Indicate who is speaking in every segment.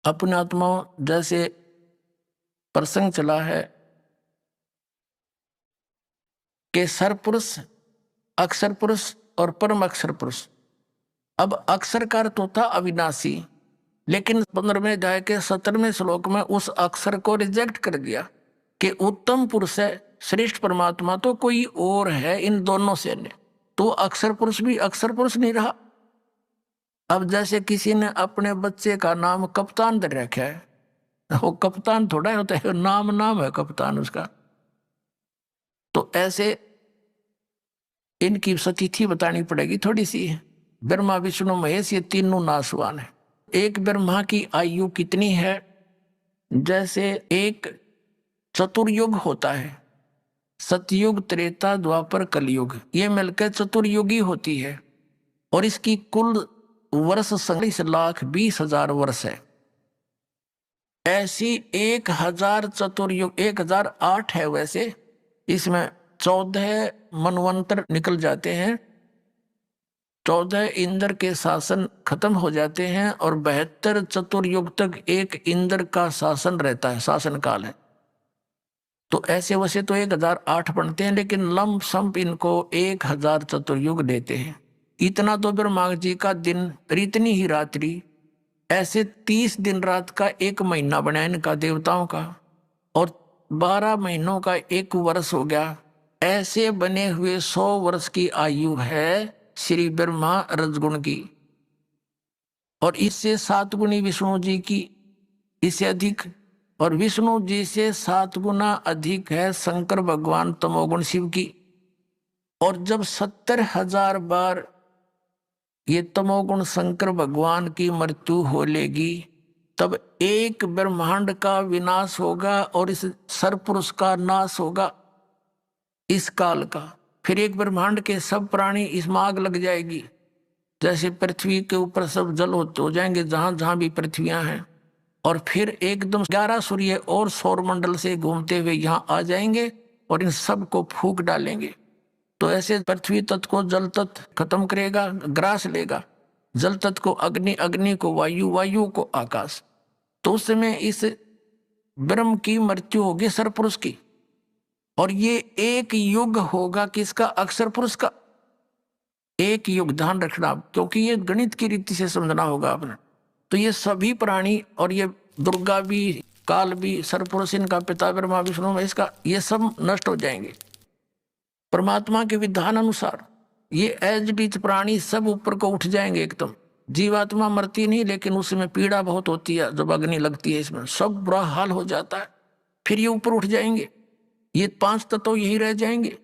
Speaker 1: अपने आत्माओं जैसे प्रसंग चला है कि सरपुरुष, अक्षर पुरुष और परम अक्षर पुरुष। अब अक्षर का अर्थ होता अविनाशी, लेकिन 15वें अध्याय के 17वें श्लोक में उस अक्षर को रिजेक्ट कर दिया कि उत्तम पुरुष है, श्रेष्ठ परमात्मा तो कोई और है इन दोनों से अन्य। तो अक्षर पुरुष भी अक्षर पुरुष नहीं रहा। अब जैसे किसी ने अपने बच्चे का नाम कप्तान दे रखा है, वो कप्तान थोड़ा होता है, नाम है कप्तान उसका। तो ऐसे इनकी सतिथि बतानी पड़ेगी थोड़ी सी। ब्रह्मा विष्णु महेश ये तीनों नासवान है। एक ब्रह्मा की आयु कितनी है? जैसे एक चतुर्युग होता है, सतयुग, त्रेता, द्वापर, कलयुग, ये मिलकर चतुर्युगी होती है। और इसकी कुल वर्ष 47,20,000 वर्ष है। ऐसी 1,000 चतुर्युग, 1,008 है वैसे, इसमें 14 मनवंतर निकल जाते हैं, 14 इंद्र के शासन खत्म हो जाते हैं और 72 चतुर्युग तक एक इंद्र का शासन रहता है, शासन काल है। तो ऐसे वैसे तो 1,008 बनते हैं, लेकिन लंब संप इनको 1,000 चतुर्युग देते हैं। इतना तो ब्रह्मा जी का दिन और इतनी ही रात्रि, ऐसे 30 दिन रात का एक महीना बना इनका देवताओं का, और 12 महीनों का एक वर्ष हो गया। ऐसे बने हुए 100 वर्ष की आयु है श्री ब्रह्मा रजगुण की, और इससे 7 गुनी विष्णु जी की, इससे अधिक, और विष्णु जी से 7 गुना अधिक है शंकर भगवान तमोगुण शिव की। और जब 70,000 बार ये तमोगुण शंकर भगवान की मृत्यु हो लेगी, तब एक ब्रह्मांड का विनाश होगा और इस सरपुरुष का नाश होगा इस काल का। फिर एक ब्रह्मांड के सब प्राणी इसमें आग लग जाएगी, जैसे पृथ्वी के ऊपर सब जल हो जाएंगे जहां जहां भी पृथ्वियां हैं। और फिर एकदम 11 सूर्य और सौरमंडल से घूमते हुए यहाँ आ जाएंगे और इन सब को फूंक डालेंगे। तो ऐसे पृथ्वी तत्व को जल तत्व खत्म करेगा, ग्रास लेगा, जल तत्व को अग्नि, अग्नि को वायु, वायु को आकाश। तो उस समय इस ब्रह्म की मृत्यु होगी सरपुरुष की, और ये एक युग होगा किसका? अक्षर पुरुष का। एक युग, ध्यान रखना, क्योंकि ये गणित की रीति से समझना होगा आपने। तो ये सभी प्राणी, और ये दुर्गा भी, काल भी, सरपुरुष, इनका पिता ब्रह्मा विष्णु में, इसका ये सब नष्ट हो जाएंगे परमात्मा के विधान अनुसार। ये एज प्राणी सब ऊपर को उठ जाएंगे एकदम। जीवात्मा मरती नहीं, लेकिन उसमें पीड़ा बहुत होती है जब अग्नि लगती है, इसमें सब बुरा हाल हो जाता है। फिर ये ऊपर उठ जाएंगे, ये 5 तत्व यही रह जाएंगे,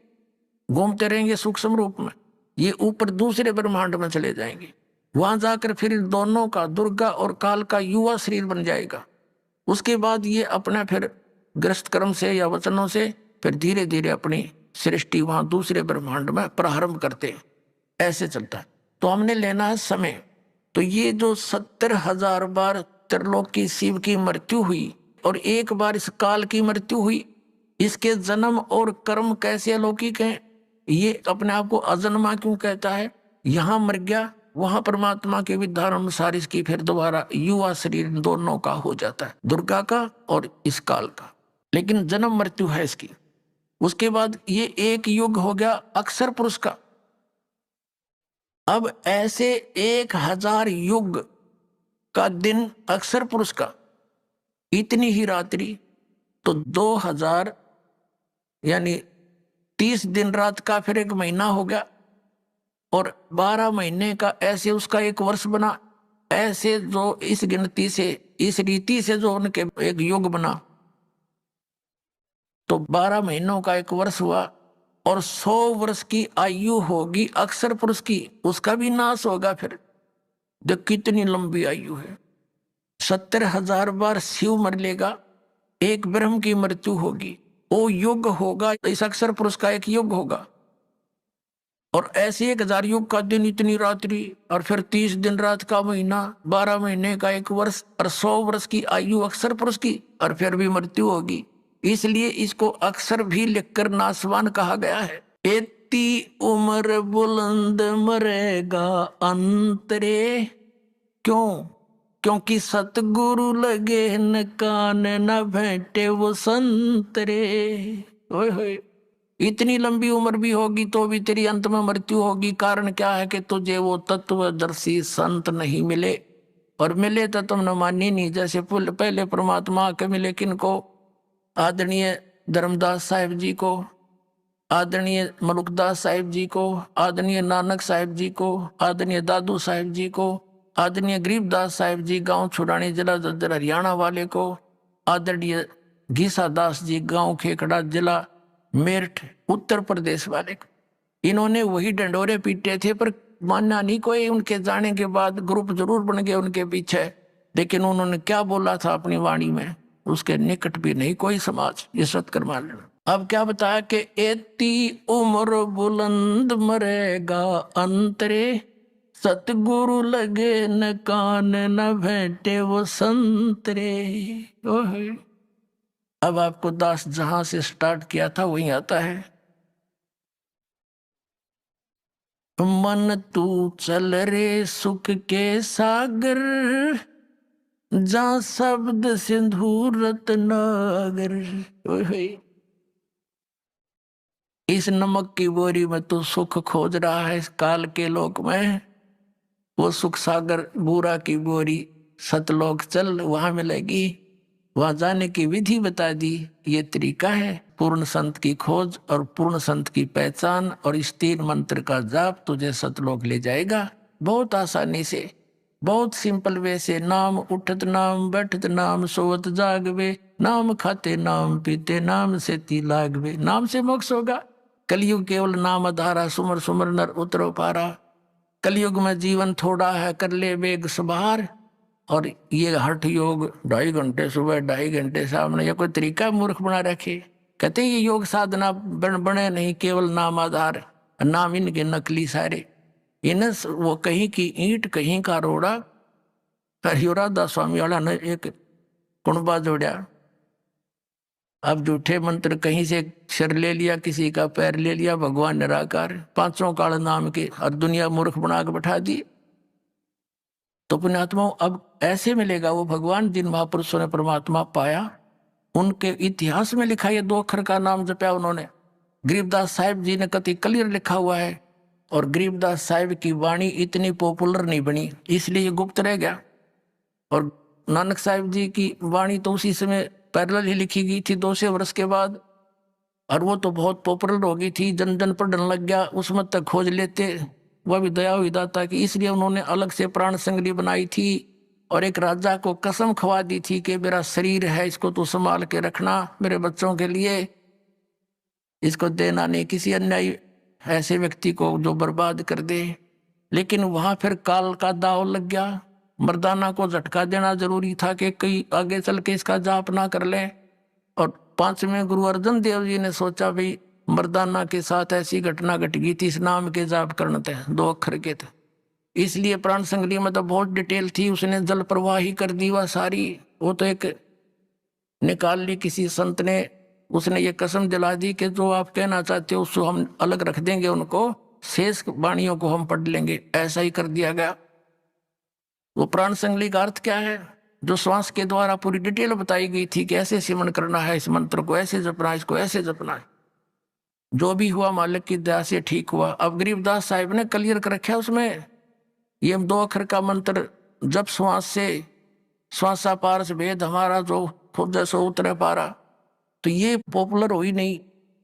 Speaker 1: घूमते रहेंगे सूक्ष्म रूप में। ये ऊपर दूसरे ब्रह्मांड में चले जाएंगे, वहां जाकर फिर दोनों का, दुर्गा और काल का युवा शरीर बन जाएगा। उसके बाद ये अपना फिर ग्रस्त कर्म से या वचनों से फिर धीरे धीरे अपनी सृष्टि वहां दूसरे ब्रह्मांड में प्रारंभ करते हैं। ऐसे चलता है। तो हमने लेना है समय। तो ये जो 70,000 बार त्रिलोकी शिव की मृत्यु हुई और एक बार इस काल की मृत्यु हुई, इसके जन्म और कर्म कैसे अलौकिक हैं। ये अपने आप को अजन्मा क्यों कहता है? यहां मर गया, वहां परमात्मा के विधान अनुसार इसकी फिर दोबारा युवा शरीर दोनों का हो जाता है, दुर्गा का और इस काल का। लेकिन जन्म मृत्यु है इसकी। उसके बाद ये एक युग हो गया अक्षर पुरुष का। अब ऐसे 1,000 युग का दिन अक्षर पुरुष का, इतनी ही रात्रि, तो 2,000 यानी 30 दिन रात का फिर एक महीना हो गया, और 12 महीने का ऐसे उसका एक वर्ष बना। ऐसे जो इस गिनती से, इस रीति से जो उनके एक युग बना, तो 12 महीनों का एक वर्ष हुआ। और 100 वर्ष की आयु होगी अक्षर पुरुष की, उसका भी नाश होगा। फिर देख कितनी लंबी आयु है। 70,000 बार शिव मर लेगा, एक ब्रह्म की मृत्यु होगी, वो युग होगा, इस अक्षर पुरुष का एक युग होगा। और ऐसे 1,000 युग का दिन, इतनी रात्रि, और फिर 30 दिन रात का महीना, 12 महीने का एक वर्ष, और 100 वर्ष की आयु अक्षर पुरुष की, और फिर भी मृत्यु होगी। इसलिए इसको अक्षर भी लिखकर नासवान कहा गया है। एती उम्र बुलंद मरेगा अंतरे। क्यों? क्योंकि सतगुरु लगे न कान न भेंटे वो संतरे। ओए होए, इतनी लंबी उम्र भी होगी तो भी तेरी अंत में मृत्यु होगी। कारण क्या है कि तुझे वो तत्वदर्शी संत नहीं मिले, और मिले तो तुमने मानी नहीं। जैसे पहले परमात्मा के मिले किनको? आदरणीय धर्मदास साहिब जी को, आदरणीय मलुकदास साहिब जी को, आदरणीय नानक साहिब जी को, आदरणीय दादू साहिब जी को, आदरणीय गरीबदास साहिब जी गांव छुड़ानी जिला जज्जर हरियाणा वाले को, आदरणीय घीसा दास जी गांव खेकड़ा जिला मेरठ उत्तर प्रदेश वाले को। इन्होंने वही डंडोरे पीटे थे, पर मानना नहीं कोई। उनके जाने के बाद ग्रुप जरूर बन गए उनके पीछे, लेकिन उन्होंने क्या बोला था अपनी वाणी में, उसके निकट भी नहीं कोई समाज। ये सत्कर मान लेना। अब क्या बताया कि एती उम्र बुलंद मरेगा अंतरे, सतगुरु लगे न कान न भेंटे वो संतरे। ओहे, अब आपको दास जहां से स्टार्ट किया था वहीं आता है। मन तू चल रे सुख के सागर, जहां शब्द सिंधु रत्नागर। ओहे, इस नमक की बोरी में तू सुख खोज रहा है इस काल के लोक में। वो सुख सागर बूरा की बोरी सतलोक चल, वहां मिलेगी। वहां जाने की विधि बता दी। ये तरीका है पूर्ण संत की खोज और पूर्ण संत की पहचान, और इस 3 मंत्र का जाप तुझे सतलोक ले जाएगा बहुत आसानी से, बहुत सिंपल वे से। नाम उठत नाम बैठत नाम सोवत जागवे, नाम खाते नाम पीते नाम से ती लागवे। नाम से मोक्ष होगा। कलयुग केवल नाम आधारा, सुमर सुमर नर उतरो पारा। कलयुग में जीवन थोड़ा है, कर ले वेग सवार। और ये हठ योग 2.5 घंटे सुबह 2.5 घंटे सामने, ये कोई तरीका मूर्ख बना रखे। कहते हैं ये योग साधना बने नहीं, केवल नाम आधार। नाम इनके नकली सारे। इन वो कहीं की ईंट कहीं का रोड़ा। हरियोराधा स्वामी वाला ने एक कुणबा जोड़ा। अब झूठे मंत्र कहीं से सिर ले लिया, किसी का पैर ले लिया, भगवान निराकार 5 काल नाम के, और दुनिया मूर्ख बना के बैठा दी। तो पुण्यात्माओं, अब ऐसे मिलेगा वो भगवान जिन महापुरुषों ने परमात्मा पाया। उनके इतिहास में लिखा, ये 2 अक्षर का नाम जपया उन्होंने। गरीबदास साहिब जी ने कति क्लियर लिखा हुआ है, और गरीबदास साहिब की वाणी इतनी पॉपुलर नहीं बनी, इसलिए ये गुप्त रह गया। और नानक साहिब जी की वाणी तो उसी समय पैरेलल ही लिखी गई थी 200 वर्ष के बाद, और वो तो बहुत पॉपुलर हो गई थी, जन जन पढ़ने लग गया, उसमें तक खोज लेते। वह भी दया हुई दाता की, इसलिए उन्होंने अलग से प्राण संगली बनाई थी, और एक राजा को कसम खवा दी थी कि मेरा शरीर है, इसको तो संभाल के रखना मेरे बच्चों के लिए, इसको देना नहीं किसी अन्यायी ऐसे व्यक्ति को जो बर्बाद कर दे। लेकिन वहां फिर काल का दाव लग गया। मर्दाना को झटका देना जरूरी था कि कहीं आगे चल के इसका जाप ना कर ले। और 5वें गुरु अर्जन देव जी ने सोचा भाई मर्दाना के साथ ऐसी घटना घट गई थी, इस नाम के जाप करने थे, 2 अक्षर के थे। इसलिए प्राण संगली में तो बहुत डिटेल थी, उसने जल प्रवाह ही कर दी वह सारी। वो तो एक निकाल ली किसी संत ने, उसने ये कसम दिला दी कि जो आप कहना चाहते हो उसको हम अलग रख देंगे, उनको शेष वाणियों को हम पढ़ लेंगे। ऐसा ही कर दिया गया। वो प्राण संगली का अर्थ क्या है? जो श्वास के द्वारा पूरी डिटेल बताई गई थी कि ऐसे सिमरण करना है, इस मंत्र को ऐसे जपना है, इसको ऐसे जपना है। जो भी हुआ मालिक की दया से ठीक हुआ। अब गरीबदास साहिब ने क्लियर कर रखा उसमें, ये 2 अक्षर का मंत्र जब श्वास से, श्वासा पारस भेद हमारा जो खुद सो उतरे पारा। तो ये पॉपुलर हुई नहीं,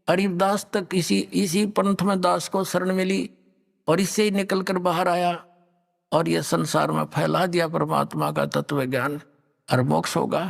Speaker 1: गरीबदास तक इसी पंथ में दास को शरण मिली, और इससे ही निकल कर बाहर आया, और यह संसार में फैला दिया परमात्मा का तत्व ज्ञान, और मोक्ष होगा।